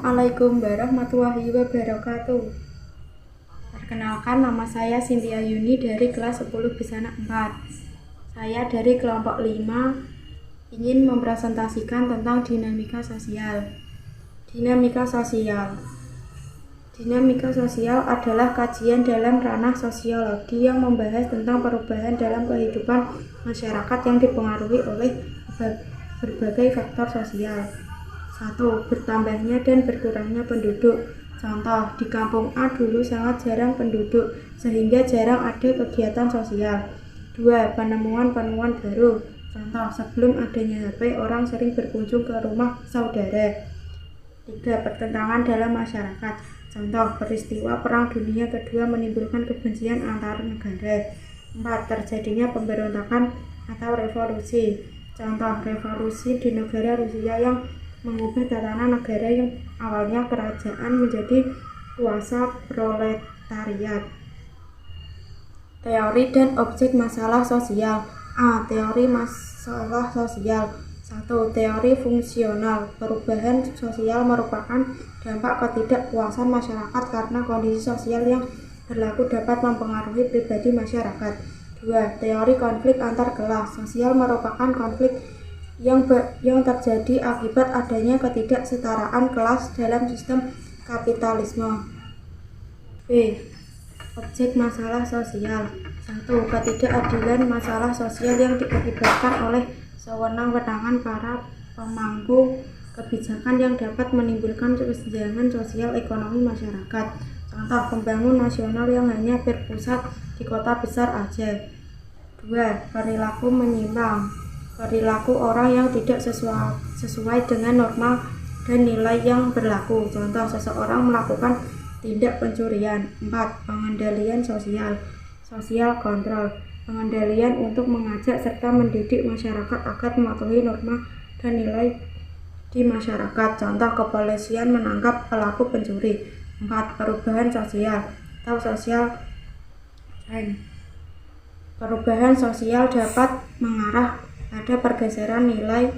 Assalamualaikum warahmatullahi wabarakatuh. Perkenalkan, nama saya Cynthia Yuni dari kelas 10 Bisana 4. Saya dari kelompok 5 ingin mempresentasikan tentang dinamika sosial. Dinamika sosial adalah kajian dalam ranah sosiologi yang membahas tentang perubahan dalam kehidupan masyarakat yang dipengaruhi oleh berbagai faktor sosial. 1. Bertambahnya dan berkurangnya penduduk. Contoh, di kampung A dulu sangat jarang penduduk, sehingga jarang ada kegiatan sosial. 2. Penemuan-penemuan baru. Contoh, sebelum adanya HP, orang sering berkunjung ke rumah saudara. 3. Pertentangan dalam masyarakat. Contoh, peristiwa Perang Dunia Kedua menimbulkan kebencian antar negara. 4. Terjadinya pemberontakan atau revolusi. Contoh, revolusi di negara Rusia yang mengubah tatanan negara yang awalnya kerajaan menjadi kuasa proletariat. Teori dan objek masalah sosial. A. Teori masalah sosial. 1. Teori fungsional. Perubahan sosial merupakan dampak ketidakpuasan masyarakat karena kondisi sosial yang berlaku dapat mempengaruhi pribadi masyarakat. 2. Teori konflik antar kelas. Sosial merupakan konflik yang terjadi akibat adanya ketidaksetaraan kelas dalam sistem kapitalisme. B. Objek masalah sosial. 1. Ketidakadilan masalah sosial yang diakibatkan oleh sewenang-wenangan para pemangku kebijakan yang dapat menimbulkan kesenjangan sosial ekonomi masyarakat. Contoh, pembangunan nasional yang hanya berpusat di kota besar aja. 2. Perilaku menyimpang. Perilaku orang yang tidak sesuai dengan norma dan nilai yang berlaku. Contoh, seseorang melakukan tindak pencurian. 4. Pengendalian sosial. Sosial kontrol. Pengendalian untuk mengajak serta mendidik masyarakat agar mematuhi norma dan nilai di masyarakat. Contoh, kepolisian menangkap pelaku pencuri. 4. Perubahan sosial atau social change. Perubahan sosial dapat mengarah pada pergeseran nilai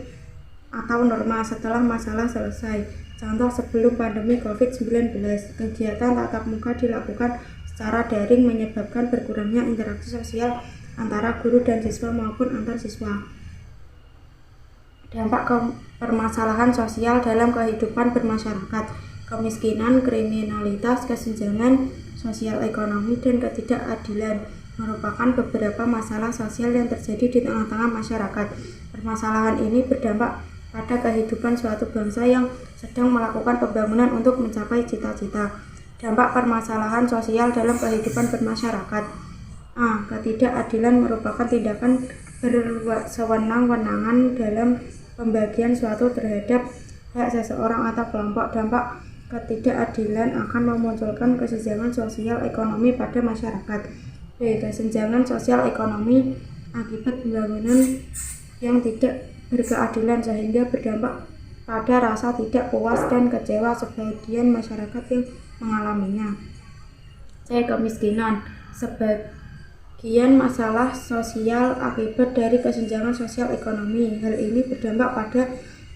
atau norma setelah masalah selesai. Contoh, sebelum pandemi COVID-19, kegiatan tatap muka dilakukan secara daring menyebabkan berkurangnya interaksi sosial antara guru dan siswa maupun antar siswa. Dampak permasalahan sosial dalam kehidupan bermasyarakat. Kemiskinan, kriminalitas, kesenjangan sosial ekonomi, dan ketidakadilan merupakan beberapa masalah sosial yang terjadi di tengah-tengah masyarakat. Permasalahan ini berdampak pada kehidupan suatu bangsa yang sedang melakukan pembangunan untuk mencapai cita-cita. Dampak permasalahan sosial dalam kehidupan bermasyarakat. A. Ketidakadilan merupakan tindakan bersewenang-wenangan dalam pembagian suatu terhadap hak seseorang atau kelompok. Dampak ketidakadilan akan memunculkan kesenjangan sosial ekonomi pada masyarakat. B. Kesenjangan sosial ekonomi akibat pembangunan yang tidak berkeadilan sehingga berdampak pada rasa tidak puas dan kecewa sebagian masyarakat yang mengalaminya. C. Kemiskinan. Sebagian masalah sosial akibat dari kesenjangan sosial ekonomi. Hal ini berdampak pada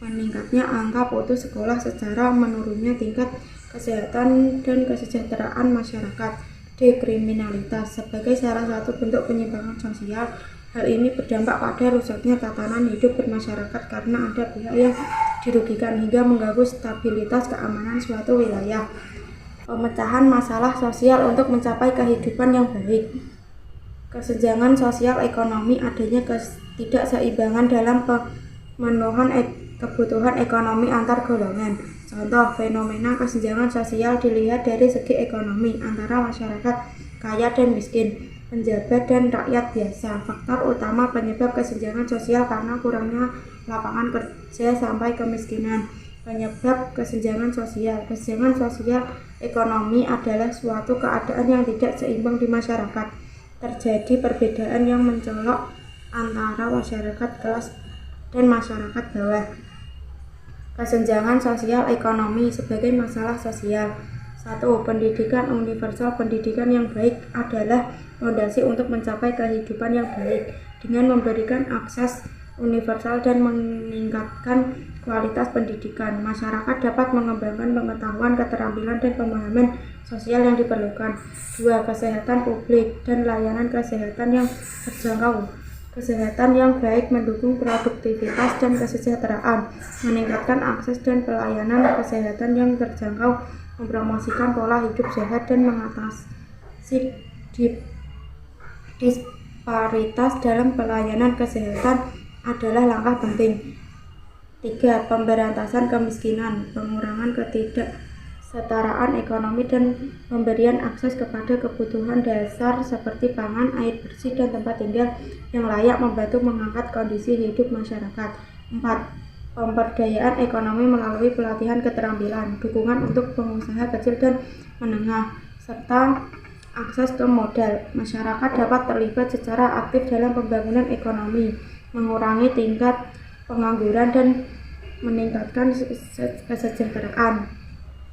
meningkatnya angka putus sekolah secara menurunnya tingkat kesehatan dan kesejahteraan masyarakat. D. Kriminalitas. Sebagai salah satu bentuk penyimpangan sosial, hal ini berdampak pada rusaknya tatanan hidup bermasyarakat karena ada pihak yang dirugikan hingga mengganggu stabilitas keamanan suatu wilayah. Pemecahan masalah sosial untuk mencapai kehidupan yang baik. Kesenjangan sosial ekonomi adanya ketidakseimbangan dalam pemenuhan kebutuhan ekonomi antar golongan. Contoh, fenomena kesenjangan sosial dilihat dari segi ekonomi antara masyarakat kaya dan miskin, pejabat dan rakyat biasa. Faktor utama penyebab kesenjangan sosial karena kurangnya lapangan kerja sampai kemiskinan. Penyebab kesenjangan sosial. Kesenjangan sosial ekonomi adalah suatu keadaan yang tidak seimbang di masyarakat. Terjadi perbedaan yang mencolok antara masyarakat kelas dan masyarakat bawah. Kesenjangan sosial ekonomi sebagai masalah sosial. 1. Pendidikan universal. Pendidikan yang baik adalah fondasi untuk mencapai kehidupan yang baik dengan memberikan akses universal dan meningkatkan kualitas pendidikan. Masyarakat dapat mengembangkan pengetahuan, keterampilan, dan pemahaman sosial yang diperlukan. 2. Kesehatan publik dan layanan kesehatan yang terjangkau. Kesehatan yang baik mendukung produktivitas dan kesejahteraan, meningkatkan akses dan pelayanan kesehatan yang terjangkau, mempromosikan pola hidup sehat, dan mengatasi disparitas dalam pelayanan kesehatan adalah langkah penting. 3. Pemberantasan kemiskinan, pengurangan ketidaksetaraan ekonomi, dan pemberian akses kepada kebutuhan dasar seperti pangan, air bersih, dan tempat tinggal yang layak membantu mengangkat kondisi hidup masyarakat. 4. Pemberdayaan ekonomi melalui pelatihan keterampilan, dukungan untuk pengusaha kecil dan menengah, serta akses ke modal. Masyarakat dapat terlibat secara aktif dalam pembangunan ekonomi, mengurangi tingkat pengangguran, dan meningkatkan kesejahteraan.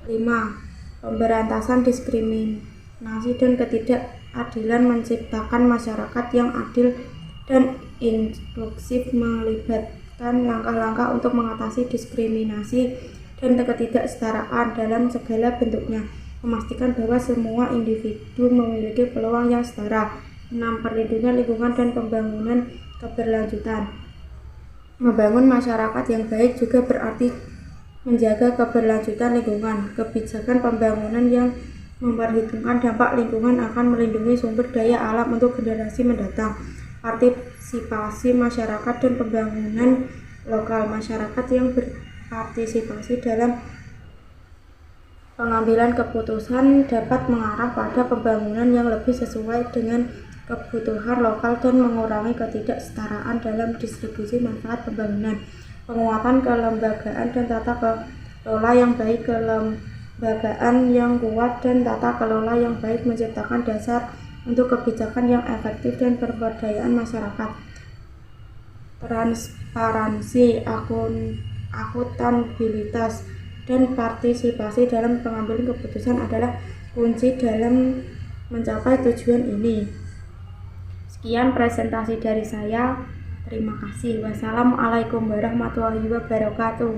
5. Pemberantasan diskriminasi dan ketidakadilan, menciptakan masyarakat yang adil dan inklusif, melibatkan langkah-langkah untuk mengatasi diskriminasi dan ketidaksetaraan dalam segala bentuknya, memastikan bahwa semua individu memiliki peluang yang setara. 6. Perlindungan lingkungan dan pembangunan keberlanjutan. Membangun masyarakat yang baik juga berarti menjaga keberlanjutan lingkungan. Kebijakan pembangunan yang memperhitungkan dampak lingkungan akan melindungi sumber daya alam untuk generasi mendatang. Partisipasi masyarakat dan pembangunan lokal. Masyarakat yang berpartisipasi dalam pengambilan keputusan dapat mengarah pada pembangunan yang lebih sesuai dengan kebutuhan lokal dan mengurangi ketidaksetaraan dalam distribusi manfaat pembangunan. Penguatan kelembagaan dan tata kelola yang baik. Kelembagaan yang kuat dan tata kelola yang baik menciptakan dasar untuk kebijakan yang efektif dan pemberdayaan masyarakat. Transparansi, akuntabilitas, dan partisipasi dalam pengambilan keputusan adalah kunci dalam mencapai tujuan ini. Sekian presentasi dari saya. Terima kasih. Wassalamualaikum warahmatullahi wabarakatuh.